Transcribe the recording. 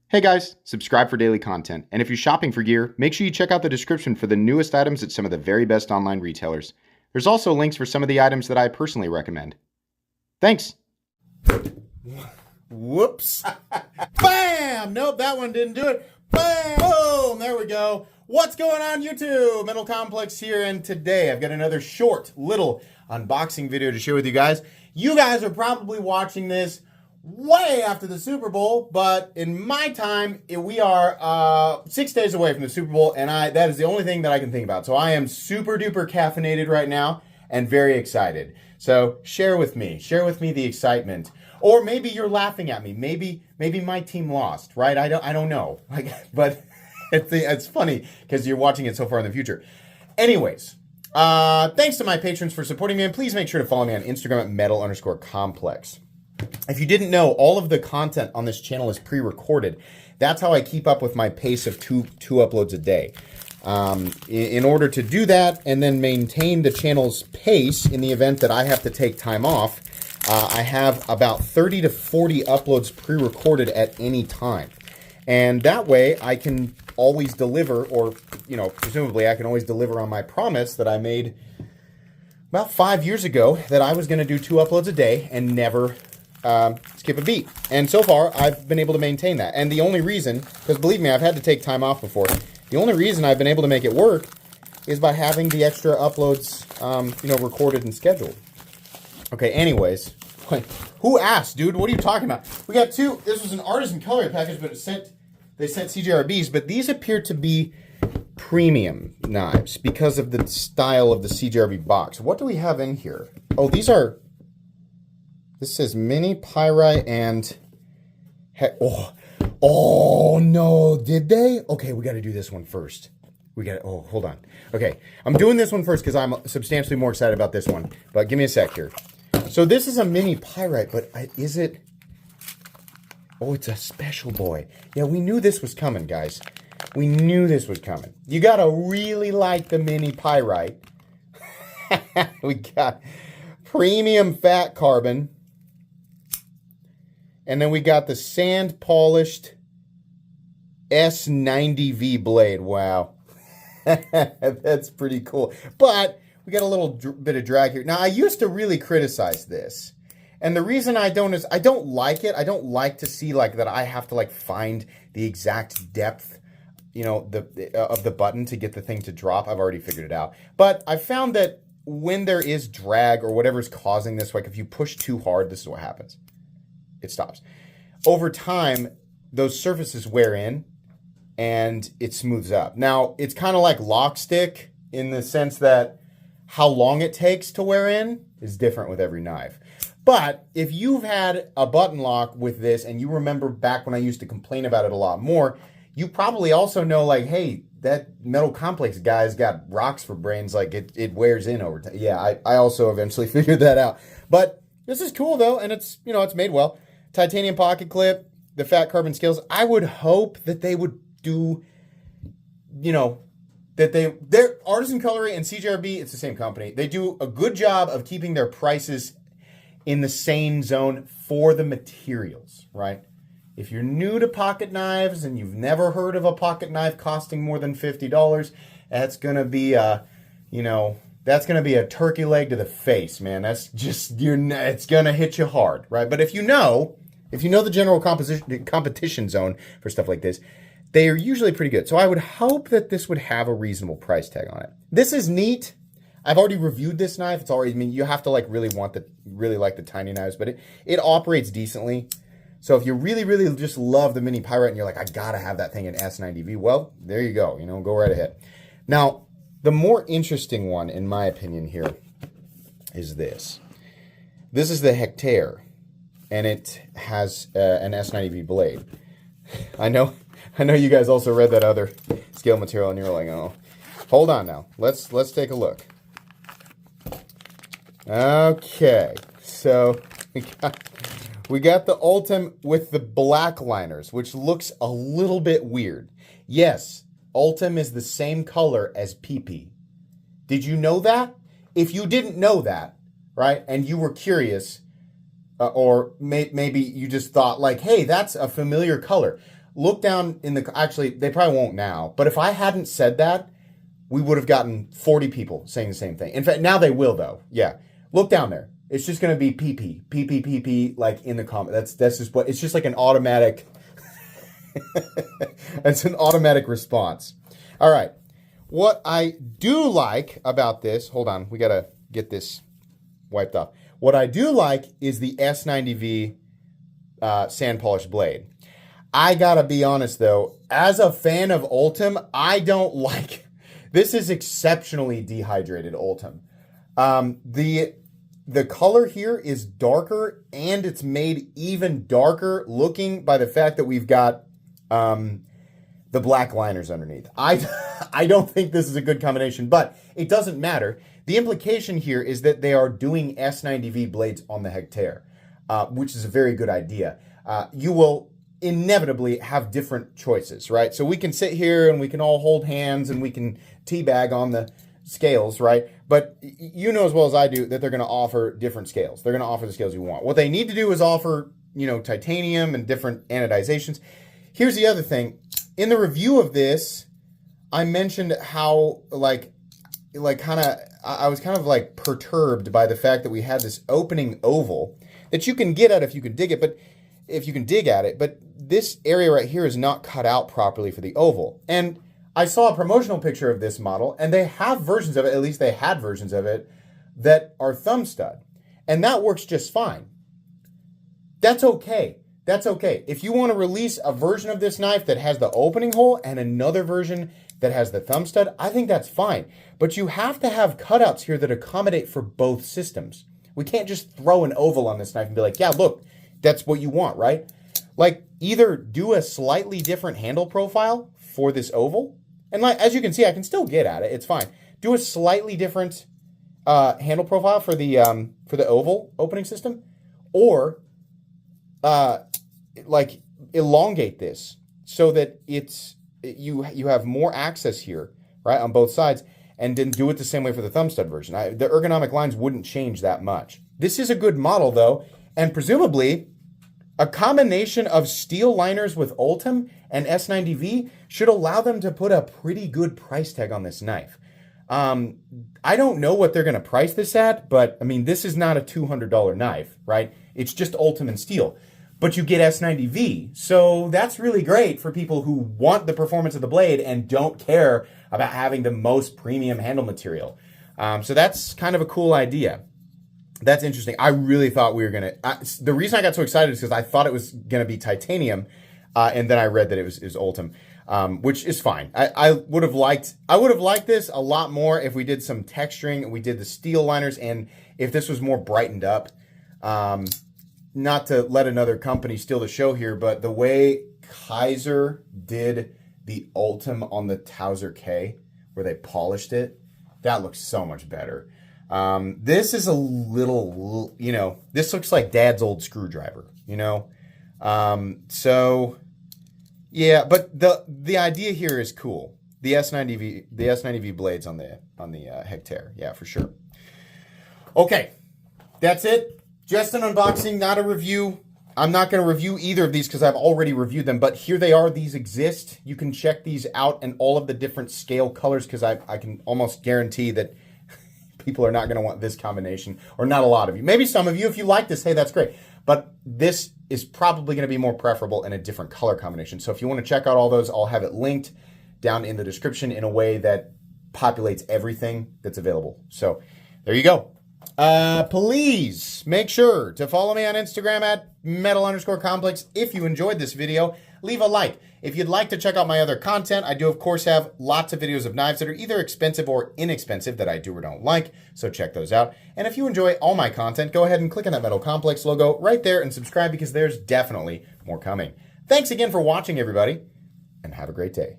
Hey guys, subscribe for daily content. And if you're shopping for gear, make sure you check out the description for the newest items at some of the very best online retailers. There's also links for some of the items that I personally recommend. Thanks. Whoops. Bam! Nope, that one didn't do it. Bam! Boom! There we go. What's going on, YouTube? Metal Complex here, and today I've got another short little unboxing video to share with you guys. You guys are probably watching this way after the Super Bowl, but in my time, we are 6 days away from the Super Bowl, and that is the only thing that I can think about. So I am super duper caffeinated right now and very excited. So share with me the excitement. Or maybe you're laughing at me. Maybe my team lost, right? I don't know. But it's funny because you're watching it so far in the future. Anyways, thanks to my patrons for supporting me, and please make sure to follow me on Instagram at metal_complex. If you didn't know, all of the content on this channel is pre-recorded. That's how I keep up with my pace of two uploads a day. In order to do that and then maintain the channel's pace in the event that I have to take time off, I have about 30 to 40 uploads pre-recorded at any time. And that way I can always deliver, or, presumably I can always deliver on my promise that I made about 5 years ago that I was going to do 2 uploads a day and never skip a beat. And so far, I've been able to maintain that. And the only reason, because believe me, I've had to take time off before, the only reason I've been able to make it work is by having the extra uploads, recorded and scheduled. Okay, anyways, who asked, dude? What are you talking about? We got 2, this was an artisan color package, but they sent CJRBs, but these appear to be premium knives because of the style of the CJRB box. What do we have in here? Oh, this says mini pyrite and... Oh, no, did they? Okay, we got to do this one first. Hold on. Okay, I'm doing this one first because I'm substantially more excited about this one. But give me a sec here. So this is a mini pyrite, but is it... Oh, it's a special boy. Yeah, we knew this was coming, guys. We knew this was coming. You got to really like the mini pyrite. We got premium fat carbon. And then we got the sand polished S90V blade. Wow. That's pretty cool. But we got a little bit of drag here. Now, I used to really criticize this. And the reason I don't is I don't like it. I don't like to see that I have to find the exact depth, of the button to get the thing to drop. I've already figured it out. But I found that when there is drag or whatever's causing this, if you push too hard, this is what happens. It stops. Over time, those surfaces wear in and it smooths up. Now, it's kind of like lock stick in the sense that how long it takes to wear in is different with every knife. But if you've had a button lock with this and you remember back when I used to complain about it a lot more, you probably also know hey, that Metal Complex guy's got rocks for brains. It wears in over time. Yeah, I also eventually figured that out. But this is cool though, and it's, it's made well. Titanium pocket clip, the fat carbon scales. I would hope that they would do, they're Artisan Cutlery and CJRB, it's the same company. They do a good job of keeping their prices in the same zone for the materials, right? If you're new to pocket knives and you've never heard of a pocket knife costing more than $50, that's going to be that's going to be a turkey leg to the face, man. That's just, it's going to hit you hard, right? But if you know the general competition zone for stuff like this, they are usually pretty good. So I would hope that this would have a reasonable price tag on it. This is neat. I've already reviewed this knife. It's already, you have to really like the tiny knives, but it operates decently. So if you really, really just love the mini pyrite and you're like, I gotta have that thing in S90V, well, there you go. Go right ahead. Now, the more interesting one, in my opinion, here is this. This is the Hectare, and it has an S90V blade. I know you guys also read that other scale material, and you're like, oh, hold on now. Let's take a look. Okay, so we got the Ultim with the black liners, which looks a little bit weird. Yes, Ultim is the same color as PP. Did you know that? If you didn't know that, right, and you were curious, or maybe you just thought like, hey, that's a familiar color. Look down in the, actually, they probably won't now, but if I hadn't said that, we would have gotten 40 people saying the same thing. In fact, now they will though. Yeah. Look down there. It's just going to be PP, like in the comment. That's just what, it's just like an automatic, it's an automatic response. All right. What I do like about this, hold on, we got to get this wiped off. What I do like is the S90V sand polish blade. I gotta be honest though, as a fan of Ultem, I don't like, this is exceptionally dehydrated Ultem. The color here is darker, and it's made even darker looking by the fact that we've got the black liners underneath. I don't think this is a good combination, but it doesn't matter. The implication here is that they are doing S90V blades on the Hectare, which is a very good idea. You will inevitably have different choices, right? So we can sit here and we can all hold hands and we can teabag on the scales, right? But you know as well as I do that they're going to offer different scales. They're going to offer the scales you want. What they need to do is offer, titanium and different anodizations. Here's the other thing. In the review of this, I mentioned how I was kind of like perturbed by the fact that we had this opening oval that you can get at if you can dig at it, but this area right here is not cut out properly for the oval. And I saw a promotional picture of this model, and they have versions of it, at least they had versions of it, that are thumb stud. And that works just fine. That's okay. That's okay. If you want to release a version of this knife that has the opening hole and another version that has the thumb stud, I think that's fine. But you have to have cutouts here that accommodate for both systems. We can't just throw an oval on this knife and be like, yeah, look, that's what you want, right? Like, either do a slightly different handle profile for this oval, and like as you can see, I can still get at it. It's fine. Do a slightly different handle profile for the oval opening system, or like elongate this so that you have more access here, right, on both sides, and then do it the same way for the thumb stud version. The ergonomic lines wouldn't change that much. This is a good model though, and presumably a combination of steel liners with Ultem and S90V should allow them to put a pretty good price tag on this knife. I don't know what they're going to price this at, but I mean, this is not a $200 knife, right? It's just Ultem and steel, but you get S90V. So that's really great for people who want the performance of the blade and don't care about having the most premium handle material. So that's kind of a cool idea. That's interesting. I really thought we were going to... the reason I got so excited is because I thought it was going to be titanium, and then I read that it was Ultem, which is fine. I would have liked this a lot more if we did some texturing and we did the steel liners, and if this was more brightened up. Not to let another company steal the show here, but the way Kaiser did the Ultem on the Towser K, where they polished it, that looks so much better. This is a little, this looks like Dad's old screwdriver, so yeah, but the idea here is cool. The S90V blades on the Hectare. Yeah, for sure. Okay. That's it. Just an unboxing, not a review. I'm not going to review either of these because I've already reviewed them, but here they are. These exist. You can check these out and all of the different scale colors because I can almost guarantee that people are not going to want this combination, or not a lot of you. Maybe some of you, if you like this, hey, that's great. But this is probably going to be more preferable in a different color combination. So if you want to check out all those, I'll have it linked down in the description in a way that populates everything that's available. So there you go. Please make sure to follow me on Instagram at metal_complex. If you enjoyed this video, leave a like. If you'd like to check out my other content, I do, of course, have lots of videos of knives that are either expensive or inexpensive that I do or don't like, so check those out. And if you enjoy all my content, go ahead and click on that Metal Complex logo right there and subscribe because there's definitely more coming. Thanks again for watching, everybody, and have a great day.